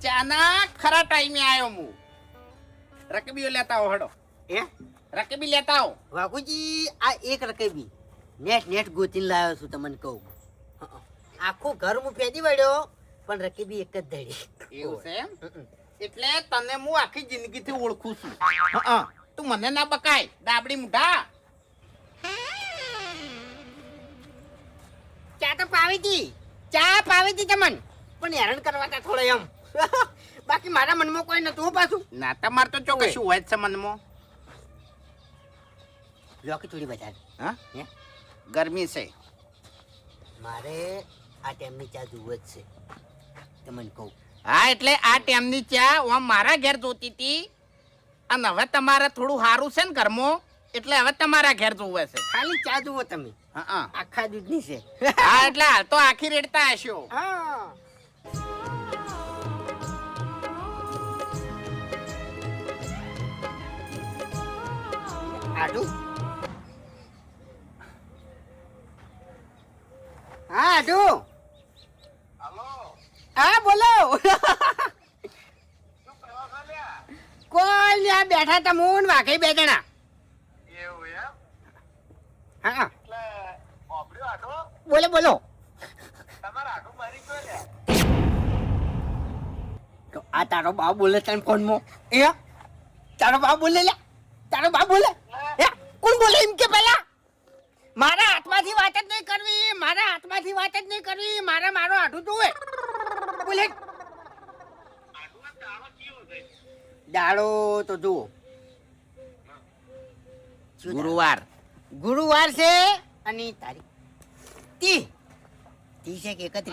ચાના ખરા ટાઈમે આવ્યો હું. રકબીઓ લેતા આવો હડો. હે રકબી લેતા આવો. વાઘુજી આ એક રકબી નેટ ગોતીને લાવ્યો છું તમને કહું. આખું ઘર હું ફેંકી વળ્યો પણ રકબી એક જ ધડી. એવું છે એમ? એટલે તને હું આખી જિંદગીથી ઓળખું છું. તું મને ના બકાય ડાબડી મુઢા. ચા તો પાવી હતી તમને પણ હેરાન કરવા તા થોડો એમ. બાકી મારા મનમાં કોઈ નતું પાછું. ના તમાર તો ચોકશું હોય જ છે મનમાં. લોકી થોડી બજાર. હા હે ગરમી છે. મારે આ ટાઈમની ચા જુઓ જ છે તમને કહું. હા એટલે આ ટાઈમની ચા હું મારા ઘેર જોતી હતી અને હવે તમારે થોડું સારું છે ને ઘરમાં એટલે હવે તમારા ઘેર જોવે છે. ખાલી ચા જુઓ તમે. હા આખા દૂધની છે. હા એટલે હાલ તો આખી રેડતા હશો. હા આડુ હા આડુ હા બોલો. કોઈ લ્યા બેઠા તા મૂન વાઘે બે જણા. હા બોલો તો આ તારો બાપ બોલે તને ફોનમાં. એ તારો બાપ બોલે લે તારો બાપ બોલે. એ કોણ બોલે એમ કે પેલા મારા હાથમાંથી વાત જ નહીં કરવી. મારા મારો આઠું જોવે બોલે. દાડો તો જુઓ ગુરુવાર છે અને તારીખ 30 છે કે 31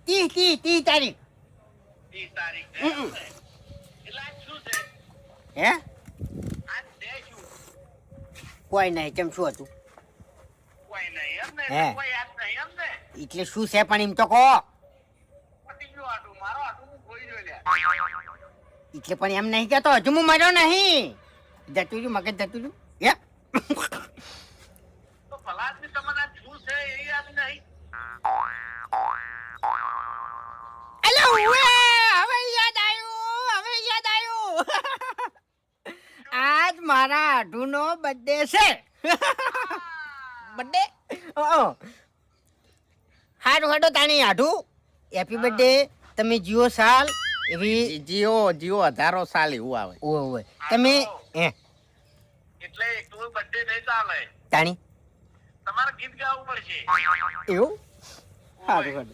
30 તારીખ. હે કોઈ નહીં કેમ શું હતું હે એટલે શું છે પણ એમ તો કહો. એટલે પણ એમ નહીં કેતો હજુ હું મર્યો નહીં. જતું રહ્યું મગજ જતું રહ્યું. હે આજ મારા આઢુનો બર્થડે છે. બર્થડે હારું હાડો તાણી આઢું હેપી બર્થડે. તમે જીઓ સાલ એવી જીઓ હજારો સાલ એવું આવે. ઓય તમે હે એટલે એકલું બર્થડે નહીં ચાલે, તાણી તમારે ગીત ગાવું પડશે. એવું હારું હાડો.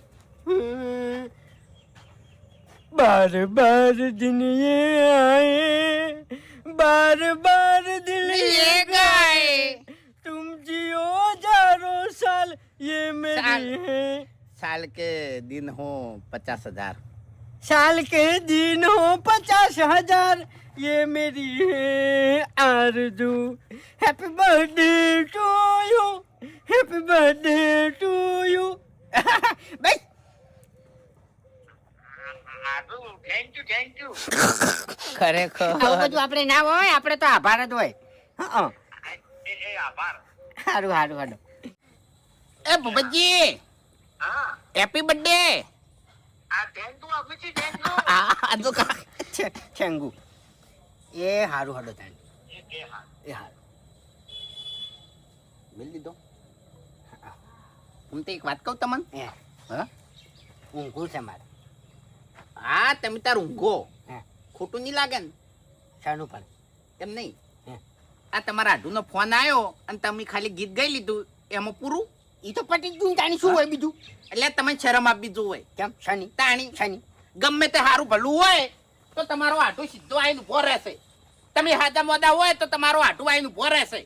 बार बार दिन ये आए, बार बार दिल ये गाए, तुम जियो हजारों साल ये मेरी है. साल के दिन हो 50,000. साल के दिन हो 50,000 ये मेरी है आरज़ू. Happy birthday to you, happy birthday to you. बस થેન્ક યુ. ખરેખર આવું બધું આપણે ના હોય, આપણે તો આભાર જ હોય. હા એ આભાર. સારું સારું સારું. એ ભૂપતજી હા હેપી બર્થડે. આ થેન્ક યુ આપું છું, થેન્ક યુ. આ તો છેંગુ એ સારું સારું તાણ એ સારું મિલ દીધો. હું તો એક વાત કહું તમને. હા ઊંઘું છે મારે. હા તમે તાર ઊંઘો. હા ખોટું નહીં લાગે ને? શાનું પણ એમ નહીં. હે. આ તમારા આઢુનો ફોન આવ્યો અને તમે ખાલી ગીત ગાઈ લીધું એમાં પૂરું. એ તો પટી જ તાણી શું હોય બીજું. એટલે તમે શરમ આપવી જોવે. કેમ શાની તાણી શાની ગમે તે સારું ભલું હોય તો તમારો આઢું સીધો આવીને ઉભો રહેશે. તમે હાજા મોદા હોય તો તમારો આઢું આવીને ઉભો રહેશે.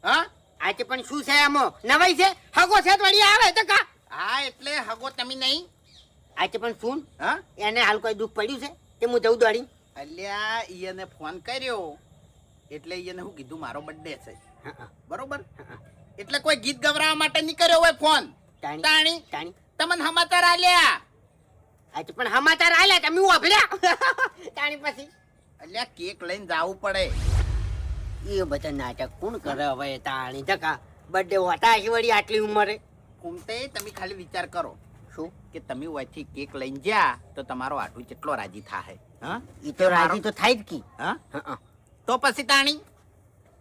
હા આજે પણ શું છે આમાં નવાઈ છે. હગો છે વળી આવે તો કા. હા એટલે હગો તમે નહીં. આજે પણ શું હા એને હાલ કોઈ દુઃખ પડ્યું છે તે હું જઉં દોડી. અલ્યા ઈને ફોન કર્યો એટલે ઈને હું કીધું મારો બર્થડે છે બરોબર. એટલે કોઈ ગીત ગવરાવા માટે નહીં કર્યો હોય ફોન. તાણી તાણી તમને સમાચાર આલ્યા. આજે પણ સમાચાર આલ્યા તમે વાભર્યા. તાણી પછી અલ્યા કેક લઈને જાવું પડે. એ બધા નાટક કોણ કરે હવે. તાણી ધકા બર્થડે હોતા હશે વળી આટલી ઉંમરે. કુમતે તમે ખાલી વિચાર કરો શું કે તમે ઓયથી કેક લઈને જ્યા તો તમારો આટું કેટલો રાજી થાય હા ઈ તો રાજી તો થાય જ કી હા હા તો પછી તાણી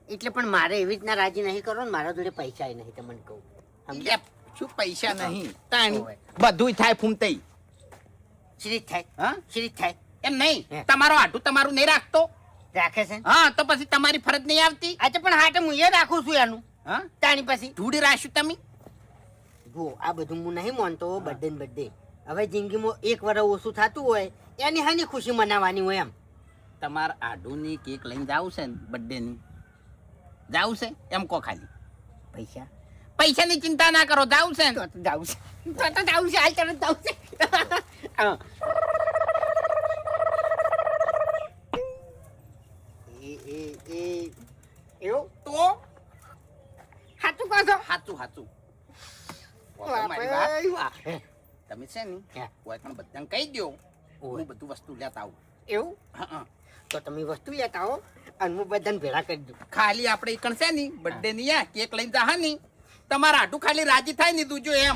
એટલે પણ મારે એવી રીતના રાજી નહીં કરો ને મારા જોડે પૈસા નહીં તમને કહું સમજ્યા? લે, શું પૈસા નહીં તાણી ઓવે. બધુંય થાય ફૂમતઈ શ્રી થાય હા શ્રી થાય એમ નહીં હે. તમારો આટું તમારું નહીં રાખતો રાખે છે ને? હા તો પછી તમારી ફરજ નહીં આવતી આ તો પણ હાટે હું એ રાખું છું એનું હા તાણી પછી ધૂળી રાખ્યું તમે જુઓ આ બધું હું નહીં માનતો બર્થડે ને બર્થડે હવે જિંદગીમાં એક વર્ષ ઓછું થતું હોય એની હાની ખુશી મનાવવાની હોય એમ તમારા આડુની કેક લઈને જાવ છે ને બર્થડે ની જાવ છે એમ કો ખાલી પૈસા પૈસાની ચિંતા ના કરો જાવ છે ને તો જાવું છે તો જાવું છે હાલ તરત જાવું છે હા. એવું તો સાચું કહો છો હાચું હાચું વાહ, મારી વાત. વાહ. તમે છે ને હે. કોઈ પણ બધાને કહી દો ઓવે. હું બધું વસ્તુ લેતા આવું એવું હા, હા. તો તમે વસ્તુ લેતા આવો અને હું બધાને ભેળા કરી દઉં ખાલી આપણે ઈકણ છે ને બર્થડે ની આ કેક લઈને જા ની તમારા આટું ખાલી રાજી થાય ને તું જો એમ